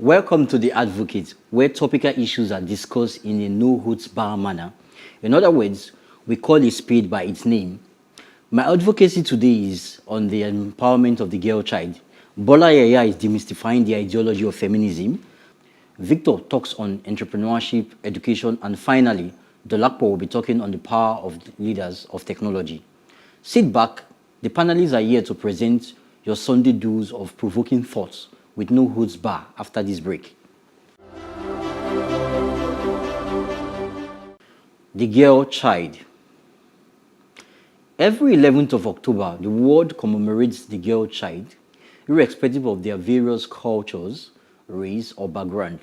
Welcome to The Advocate, where topical issues are discussed in a no-holds-barred manner. In other words, we call a spade by its name. My advocacy today is on the empowerment of the girl child. Bola Yaya is demystifying the ideology of feminism. Victor talks on entrepreneurship, education, and finally, Dolapo will be talking on the power of leaders of technology. Sit back, the panelists are here to present your Sunday dose of provoking thoughts with no holds bar after this break. The girl child. Every 11th of October, the world commemorates the girl child, irrespective of their various cultures, race, or background.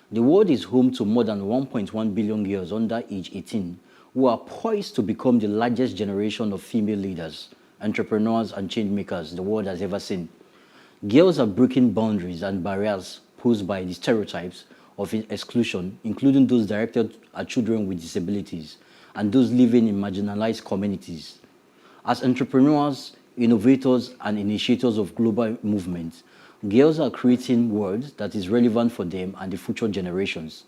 The world is home to more than 1.1 billion girls under age 18 who are poised to become the largest generation of female leaders, entrepreneurs, and change makers the world has ever seen. Girls are breaking boundaries and barriers posed by the stereotypes of exclusion, including those directed at children with disabilities and those living in marginalized communities. As entrepreneurs, innovators, and initiators of global movements, girls are creating worlds that is relevant for them and the future generations.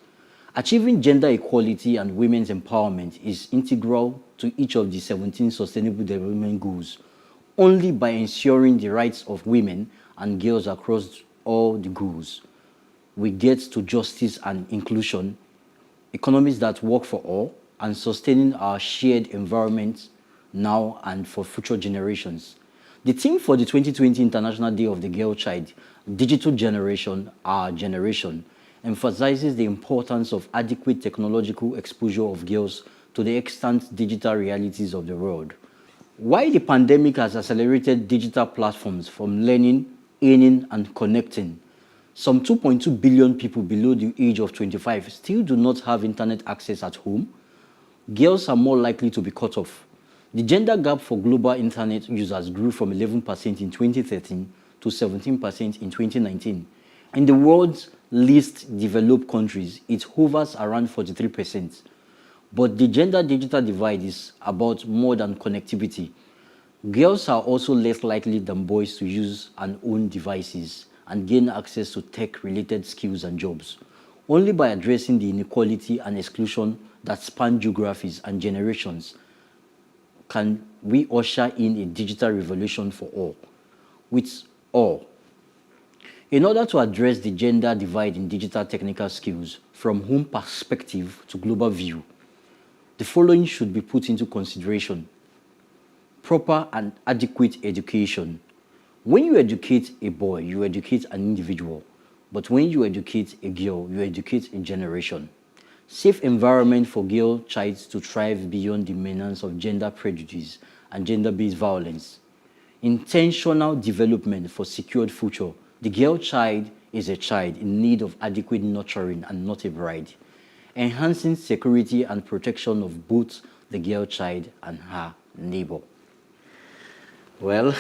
Achieving gender equality and women's empowerment is integral to each of the 17 Sustainable Development Goals, only by ensuring the rights of women and girls across all the goals. We get to justice and inclusion, economies that work for all, and sustaining our shared environment now and for future generations. The theme for the 2020 International Day of the Girl Child, Digital Generation, Our Generation, emphasizes the importance of adequate technological exposure of girls to the extant digital realities of the world. While the pandemic has accelerated digital platforms from learning, earning, and connecting, some 2.2 billion people below the age of 25 still do not have internet access at home. Girls are more likely to be cut off. The gender gap for global internet users grew from 11% in 2013 to 17% in 2019. In the world's least developed countries, it hovers around 43%. But the gender-digital divide is about more than connectivity. Girls are also less likely than boys to use and own devices and gain access to tech-related skills and jobs. Only by addressing the inequality and exclusion that span geographies and generations can we usher in a digital revolution for all, with all. In order to address the gender divide in digital technical skills from home perspective to global view, the following should be put into consideration. Proper and adequate education. When you educate a boy, you educate an individual. But when you educate a girl, you educate a generation. Safe environment for girl child to thrive beyond the menace of gender prejudice and gender-based violence. Intentional development for secured future. The girl child is a child in need of adequate nurturing and not a bride. Enhancing security and protection of both the girl child and her neighbor. Well,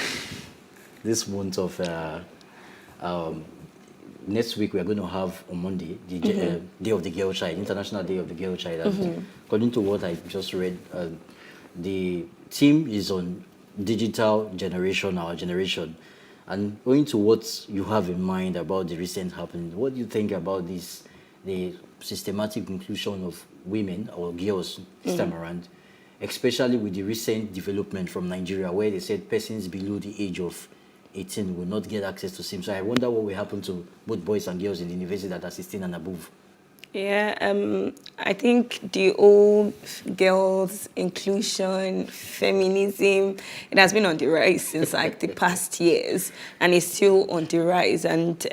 this month of next week we are going to have on Monday the Day of the Girl Child, International Day of the Girl Child. And according to what I just read, the theme is on digital generation, our generation. And going to what you have in mind about the recent happening, what do you think about this, the systematic inclusion of women or girls this time around, especially with the recent development from Nigeria where they said persons below the age of 18 will not get access to SIM. So I wonder what will happen to both boys and girls in the university that are 16 and above. Yeah, I think the old girls' inclusion, feminism, it has been on the rise since like the past years, and it's still on the rise. And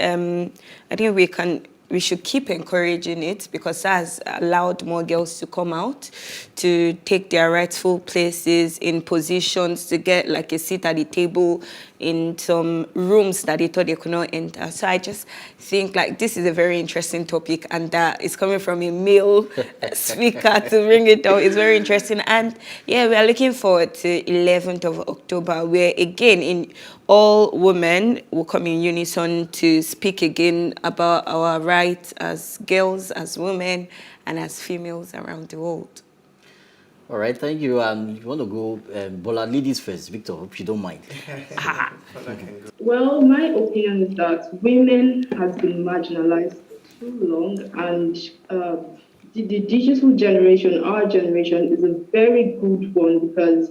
I think we should keep encouraging it because that has allowed more girls to come out, to take their rightful places in positions, to get like a seat at the table in some rooms that they thought they could not enter. So I just think like this is a very interesting topic, and that is coming from a male speaker to bring it up. It's very interesting. And yeah, we are looking forward to 11th of October, where again, in all women will come in unison to speak again about our rights as girls, as women, and as females around the world. All right, thank you. You want to go, Bola, ladies first. Victor, if you don't mind. Well, my opinion is that women has been marginalized for too long, and the digital generation, our generation, is a very good one because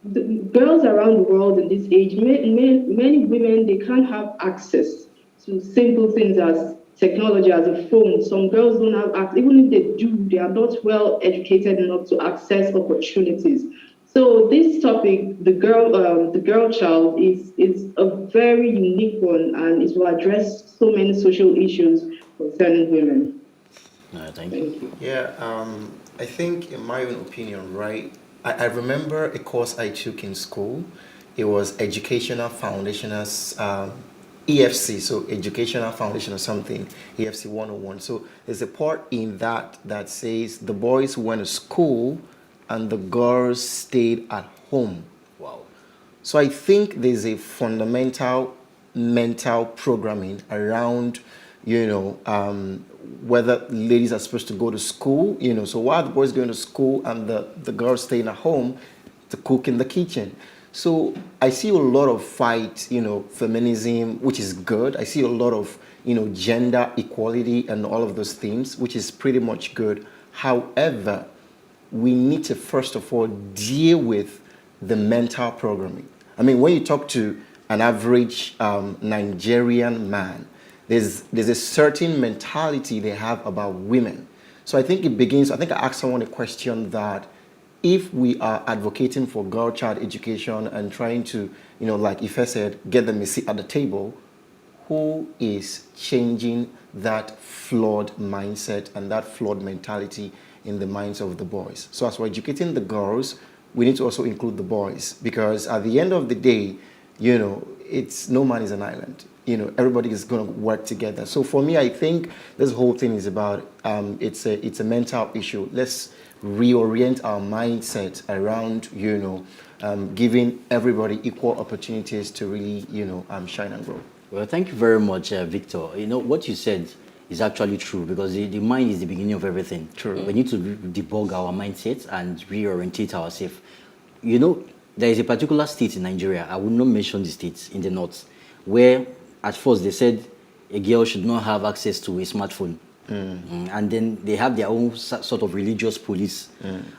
the girls around the world in this age, many women, they can't have access to simple things as technology, as a phone. Some girls don't have access. Even if they do, they are not well educated enough to access opportunities. So this topic, the girl child, is a very unique one, and it will address so many social issues concerning women. Thank you. Thank you. Yeah, I think, in my own opinion, right, I remember a course I took in school. It was Educational Foundational, EFC, so Educational Foundation or something, EFC 101. So there's a part in that that says the boys went to school and the girls stayed at home. Wow. So I think there's a fundamental mental programming around, whether ladies are supposed to go to school, so why are the boys going to school and the girls staying at home to cook in the kitchen? So I see a lot of fight, feminism, which is good. I see a lot of, gender equality and all of those things, which is pretty much good. However, we need to first of all deal with the mental programming. I mean, when you talk to an average Nigerian man, there's a certain mentality they have about women. So I think it begins, I think I asked someone a question that if we are advocating for girl child education and trying to, like Ife said, get them a seat at the table, who is changing that flawed mindset and that flawed mentality in the minds of the boys? So as we're educating the girls, we need to also include the boys, because at the end of the day, it's no man is an island. Everybody is going to work together. So for me, I think this whole thing is about it's a mental issue. Let's reorient our mindset around giving everybody equal opportunities to really shine and grow. Well, thank you very much, Victor. What you said is actually true, because the mind is the beginning of everything. True. We need to debug our mindset and reorientate ourselves. There is a particular state in Nigeria, I will not mention the states, in the north, where at first they said a girl should not have access to a smartphone. And then they have their own sort of religious police.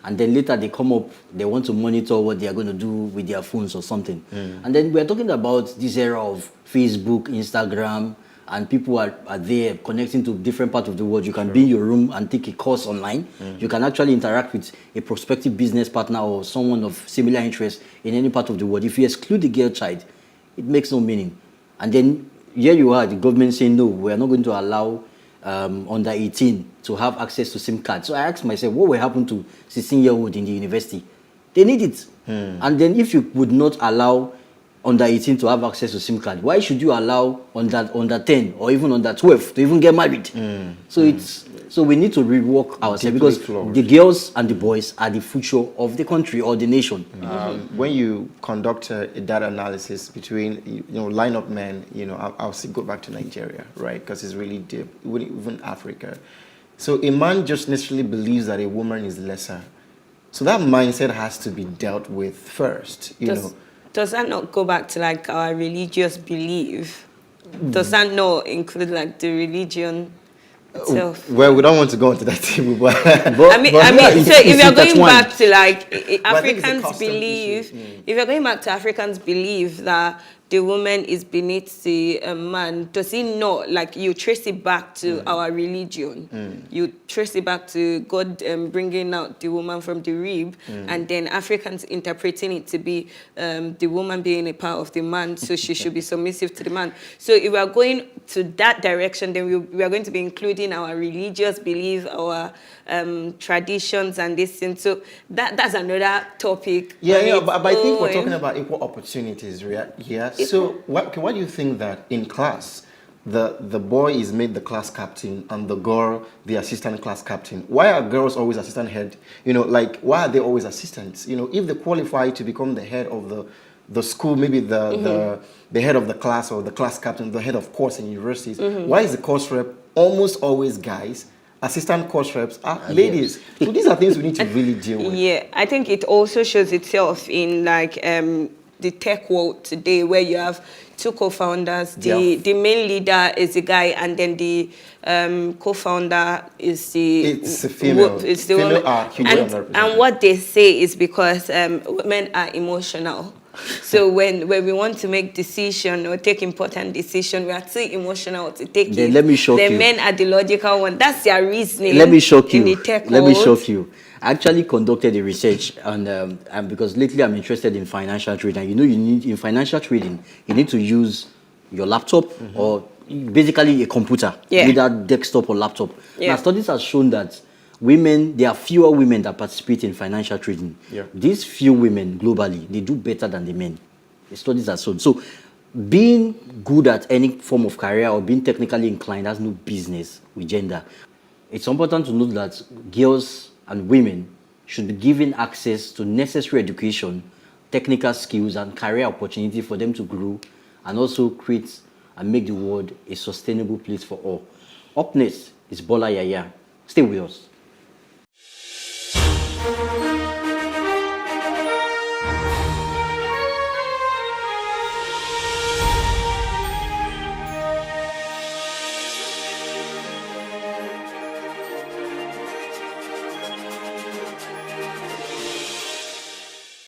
And then later they come up, they want to monitor what they are going to do with their phones or something. And then we're talking about this era of Facebook, Instagram, and people are there connecting to different parts of the world. You can be in your room and take a course online. You can actually interact with a prospective business partner or someone of similar interest in any part of the world. If you exclude the girl child, it makes no meaning. And then here you are, the government saying, no, we are not going to allow under 18 to have access to SIM cards. So I asked myself, what will happen to 16-year-old in the university? They need it. And then if you would not allow under 18 to have access to SIM card, why should you allow under 10 or even under 12 to even get married? So we need to rework ourselves, because the girls and the boys are the future of the country or the nation. When you conduct a data analysis between line-up men, I'll go back to Nigeria, right? Because it's really deep, even Africa. So a man just necessarily believes that a woman is lesser. So that mindset has to be dealt with first, Does that not go back to like our religious belief? Does that not include like the religion itself? Well, we don't want to go into that table, but I mean, so if you're going back to like But I think it's a Africans custom believe, issue. if you're going back to Africans believe that the woman is beneath the man, does it not, like, you trace it back to our religion? You trace it back to God bringing out the woman from the rib, and then Africans interpreting it to be the woman being a part of the man, so she should be submissive to the man. So if we are going to that direction, then we are going to be including our religious belief, our traditions and this thing. So that's another topic. Yeah, but I think we're talking about equal opportunities, right? Yeah. So what do you think that in class, the boy is made the class captain and the girl the assistant class captain? Why are girls always assistant head? Why are they always assistants? If they qualify to become the head of the school, maybe the head of the class or the class captain, the head of course in universities, why is the course rep almost always guys assistant course reps are ladies. So these are things we need to really deal with. Yeah, I think it also shows itself in like the tech world today, where you have two co-founders. The main leader is a guy, and then the co-founder is It's a female. It's the Female woman. are hugely underrepresented. And what they say is because women are emotional. So when we want to make decision or take important decision, we are too emotional to take Then it. let me shock the you. men are the logical one. That's their reasoning. Let me shock you. In the tech Let me world. shock you. I actually conducted a research, and because lately I'm interested in financial trading. And you know, you need in financial trading, you need to use your laptop or basically a computer, Yeah. either desktop or laptop. Yeah. Now, studies have shown that there are fewer women that participate in financial trading. Yeah. These few women globally, they do better than the men. The studies have shown. So, being good at any form of career or being technically inclined has no business with gender. It's important to note that girls and women should be given access to necessary education, technical skills, and career opportunity for them to grow and also create and make the world a sustainable place for all. Up next is Bola Yaya. Stay with us.